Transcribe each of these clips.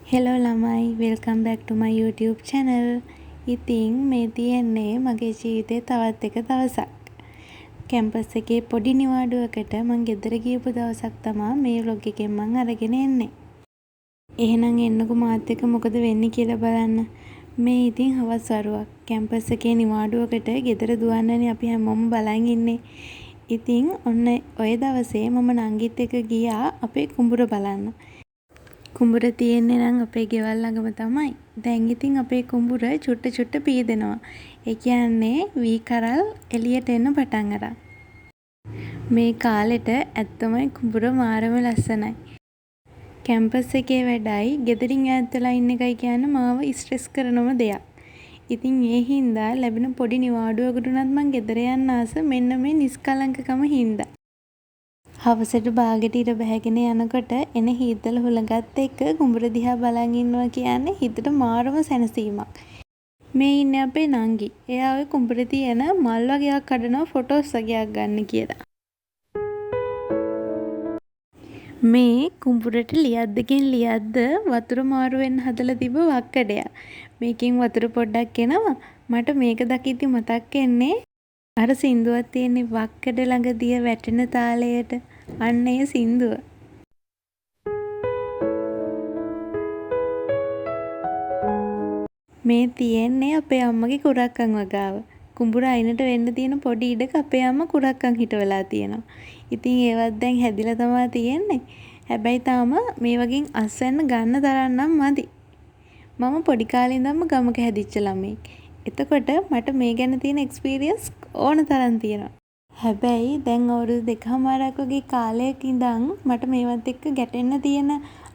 Hello ළමයි welcome back ටු මයි YouTube channel. ඉතින් මේ තියෙන්නේ මගේ ජීවිතේ තවත් එක දවසක්. කැම්පස් එකේ පොඩි නිවාඩුවකට මං ගෙදර ගියපු දවසක් තමයි මේ vlog එකෙන් මං අරගෙන එන්නේ. එහෙනම් එන්නකෝ මාත් එක්ක මොකද වෙන්නේ කියලා බලන්න. මේ ඉතින් හවස් වරුවක්. කැම්පස් එකේ නිවාඩුවකට ගෙදර දුවන්නනේ අපි හැමෝම බලන් ඉන්නේ. ඉතින් ඔන්න ඔය දවසේ මම නංගිත් එක්ක ගියා අපේ කුඹුර බලන්න. කුඹුර තියෙන්නේ නම් අපේ ගෙවල් ළඟම තමයි. දැන් ඉතින් අපේ කුඹුර චුට්ට පීදෙනවා. ඒ කියන්නේ වී කරල් එළියට එන්න පටන් අරන්. මේ කාලෙට ඇත්තමයි කුඹුර මාරම ලස්සනයි. කැම්පස් එකේ වැඩයි ගෙදරින් ඈත් වෙලා ඉන්න එකයි කියන්නේ මාව ස්ට්‍රෙස් කරනම දෙයක්. ඉතින් ඒ හින්දා ලැබෙන පොඩි නිවාඩුවකට උනත් මං ගෙදර යන්න ආස මෙන්න මේ නිස්කලංකකම හින්දා. හවසට බාගෙට ඉර බැහැගෙන යනකොට එන හීතල හුළඟත් එක්ක කුඹුර දිහා බලන් ඉන්නවා කියන්නේ හිතට මාරම සැනසීමක්. මේ ඉන්නේ අපේ නංගි. එයා ওই කුඹුරේ තියෙන මල් වගේක් කඩනවා ෆොටෝස් වගේක් ගන්න කියලා. මේ කුඹුරට ලියද්දකින් ලියද්ද වතුර මාරු වෙන්න හදලා තිබ්බ වක්කඩයක්. මේකෙන් වතුර පොඩ්ඩක් එනවා. මට මේක දකිද්දි මතක් වෙන්නේ අර සින්දුවක් තියෙන්නේ වක්කඩ ළඟ දිය වැටෙන තාලයට. අන්න ඒ සින්දුව. මේ තියෙන්නේ අපේ අම්මගේ කුරක්කන් වගාව. කුඹුර අයිනට වෙන්න තියෙන පොඩි ඉඩක අපේ අම්මා කුරක්කන් හිටවලා තියෙනවා. ඉතින් ඒවත් දැන් හැදිලා තමයි තියෙන්නේ. හැබැයි තාම මේ වගේ අස්වැන්න ගන්න තරම් නම් මදි. මම පොඩි කාලේ ඉඳන්ම ගමක හැදිච්ච ළමෙක්. එතකොට මට මේ ගැන තියෙන එක්ස්පීරියන්ස් ඕන තරම් තියෙනවා. හැබැයි දැන් අවුරුදු 2කමාරක් වගේ කාලයක ඉඳන් මට මේවත් එක්ක ගැටෙන්න තියෙන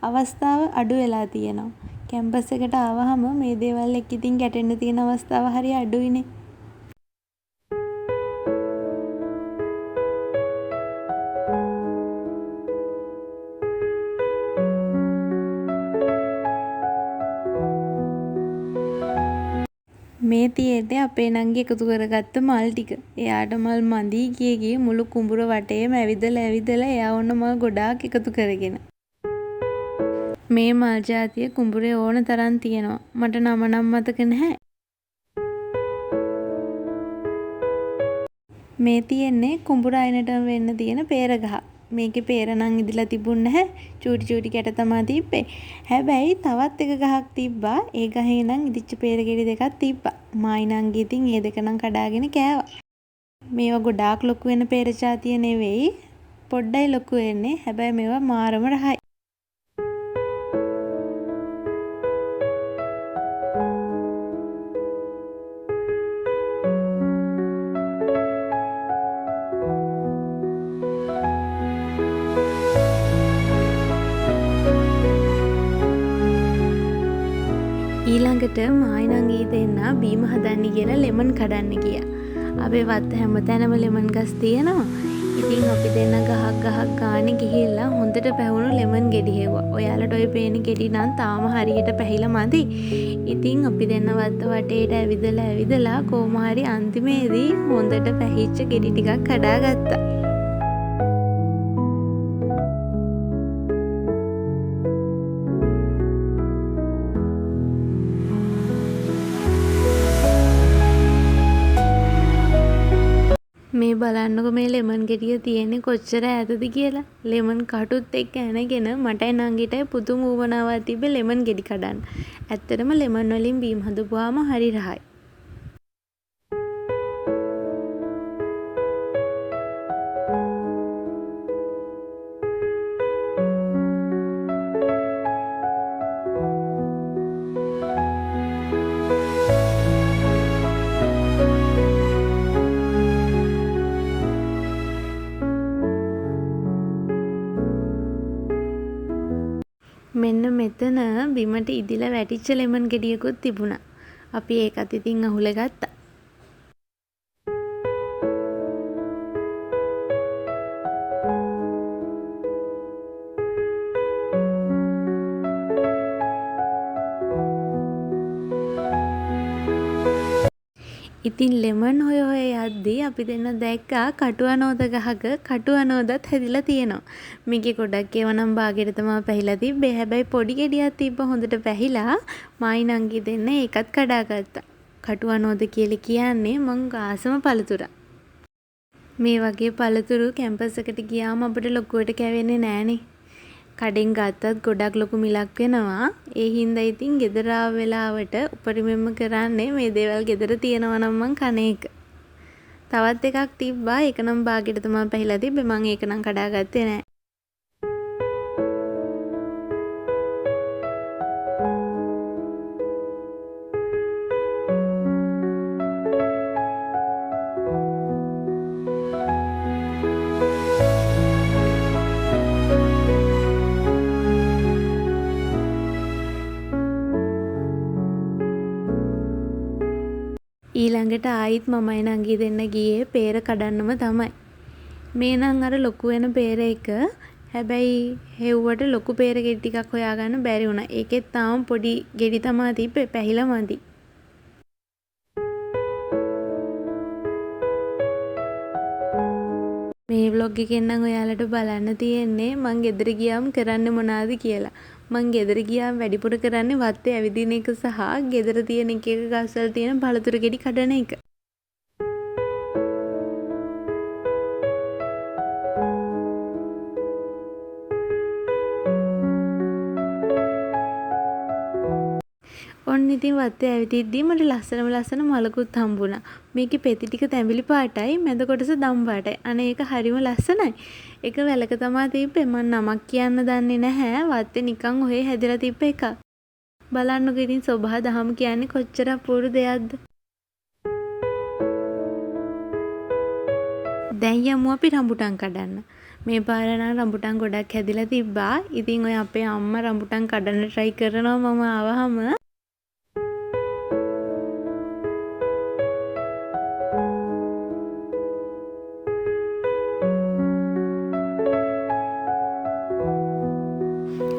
අවස්ථාව අඩු වෙලා තියෙනවා. කැම්පස් එකට ආවහම මේ දේවල් එක්ක ඉතින් ගැටෙන්න තියෙන අවස්ථාව හරිය අඩුයිනේ. මේ තියෙන්නේ අපේ නංගි එකතු කරගත්ත මල් ටික. එයාට මල් මදි ගියේ මුළු කුඹුර වටේම ඇවිදලා එයා ඔන්න මල් ගොඩාක් එකතු කරගෙන. මේ මල් ජාතිය කුඹුරේ ඕන තරම් තියෙනවා. මට නම නම් මතක නැහැ. මේ තියෙන්නේ කුඹුර අයිනට වෙන්න තියෙන peer ගහ. මේකේ peer නම් ඉදලා තිබුණ නැහැ. චූටි කැට තමයි තිබ්බේ. හැබැයි තවත් එක ගහක් තිබ්බා. ඒ ගහේ නම් ඉදිච්ච peer ගෙඩි දෙකක් තිබ්බා. මායි නංගි ඉතින් ඒ දෙක නම් කඩාගෙන කෑවා. මේවා ගොඩාක් ලොකු වෙන peer ජාතිය නෙවෙයි. පොඩ්ඩයි ලොකු වෙන්නේ. හැබැයි මේවා මාරම රහයි. ඊළඟට මායි නංගි දෙන්න බීම හදන්න කියලා ලෙමන් කඩන්න ගියා. අපේ වත්ත හැමතැනම ලෙමන් ගස් තියෙනවා. ඉතින් අපි දෙන්න ගහක් ගානේ ගිහිල්ලා හොඳට පැහුණු ලෙමන් ගෙඩි හෙව්වා. ඔයාලට ওই පේන ගෙඩි නම් තාම හරියට පැහිලා මදි. ඉතින් අපි දෙන්න වත්ත වටේට ඇවිදලා කොහොම හරි අන්තිමේදී හොඳට පැහිච්ච ගෙඩි ටිකක් කඩාගත්තා. මේ බලන්නකො මේ ලෙමන් ගෙඩිය තියෙන්නේ කොච්චර ඈතද කියලා. ලෙමන් කටුත් එක්ක ඇනගෙන මටයි නංගිටයි පුදුම උවමනාවක් තිබ්බේ ලෙමන් ගෙඩි කඩන්න. ඇත්තටම ලෙමන් වලින් බීම් හදපුවාම හරි රහයි. මෙන්න මෙතන බිමට ඉදිලා වැටිච්ච ලෙමන් ගෙඩියකුත් තිබුණා. අපි ඒකත් ඉතින් අහුල ගත්තා. ඉතින් ලෙමන් හොය හොය යද්දී අපි දෙන්න දැක්කා කටුවනෝද ගහක කටුවනෝදත් හැදිලා තියෙනවා. මේකේ ගොඩක් ඒවා නම් බාගෙට තමයි පැහිලා තිබ්බේ. හැබැයි පොඩි ගෙඩියක් තිබ්බ හොඳට පැහිලා මායි නංගි දෙන්න ඒකත් කඩාගත්තා. කටුවනෝද කියලා කියන්නේ මං ආසම පළතුරක්. මේ වගේ පළතුරු කැම්පස් එකට ගියාම අපිට ලොකුවට කැවෙන්නේ නෑනේ. කඩෙන් ගත්තත් ගොඩක් ලොකු මිලක් වෙනවා. ඒ හින්දා ඉතින් ගෙදර ආව වෙලාවට උපරිමයෙන්ම කරන්නේ මේ දේවල් ගෙදර තියෙනවා නම් මං කන එක. තවත් එකක් තිබ්බා. ඒක නම් බාගෙට තමයි පැහිලා තිබ්බේ. මං ඒක නම් කඩාගත්තේ නෑ. ඊළඟට ආයිත් මමයි නංගි දෙන්න ගියේ peer කඩන්නම තමයි. මේ නම් අර ලොකු වෙන peer එක. හැබැයි හෙව්වට ලොකු peer ගෙඩි ටිකක් හොයාගන්න බැරි වුණා. ඒකෙත් තාම පොඩි ගෙඩි තමයි තිබ්බේ. පැහිලා මදි. මේ vlog එකෙන් නම් ඔයාලට බලන්න තියෙන්නේ මං ගෙදර ගියාම කරන්නේ මොනවාද කියලා. මං ගෙදර ගියාම වැඩිපුර කරන්නේ වත්තේ ඇවිදින එක සහ ගෙදර තියෙන එක එක ගස්වල තියෙන පළතුරු ගෙඩි කඩන එක. ඔන්න ඉතින් වත්තේ ඇවිදිද්දී මට ලස්සන මලකුත් හම්බුණා. මේකේ පෙති ටික තැඹිලි පාටයි මැද කොටස දම් පාටයි. අනේ ඒක හරිම ලස්සනයි. ඒක වැලක තමයි තිබ්බේ. මම නමක් කියන්න දන්නේ නැහැ. වත්තේ නිකන් ඔහේ හැදලා තිබ්බ එකක්. බලන්නකෝ ඉතින් සෝභා දහම කියන්නේ කොච්චර අපූර්ව දෙයක්ද. දැන් යමු අපි රඹුටන් කඩන්න. මේ පාර නම් රඹුටන් ගොඩක් හැදිලා තිබ්බා. ඉතින් ඔය අපේ අම්මා රඹුටන් කඩන්න try කරනවා මම ආවහම.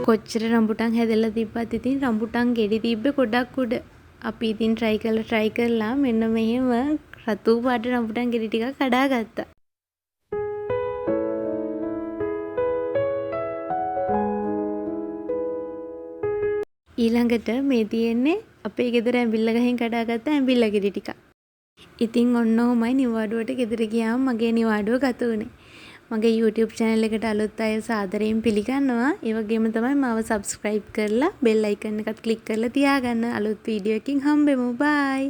කොච්චර රඹුටන් හැදලා තිබ්බත් ඉතින් රඹුටන් ගෙඩි තිබ්බේ ගොඩක් උඩ. අපි ඉතින් try කරලා මෙන්න මෙහෙම රතු පාට රඹුටන් ගෙඩි ටිකක් කඩාගත්තා. ඊළඟට මේ තියෙන්නේ අපේ ගෙදර ඇඹිල්ල ගහෙන් කඩාගත්ත ඇඹිල්ල ගෙඩි ටිකක්. ඉතින් ඔන්න ඔහොමයි නිවාඩුවට ගෙදර ගියාම මගේ නිවාඩුව ගත වුණේ. මගේ YouTube channel එකට අලුත් අය සාදරයෙන් පිළිගන්නවා. ඒ වගේම තමයි මාව subscribe කරලා bell icon එකත් click කරලා තියාගන්න. අලුත් වීඩියෝ එකකින් හම්බෙමු. bye.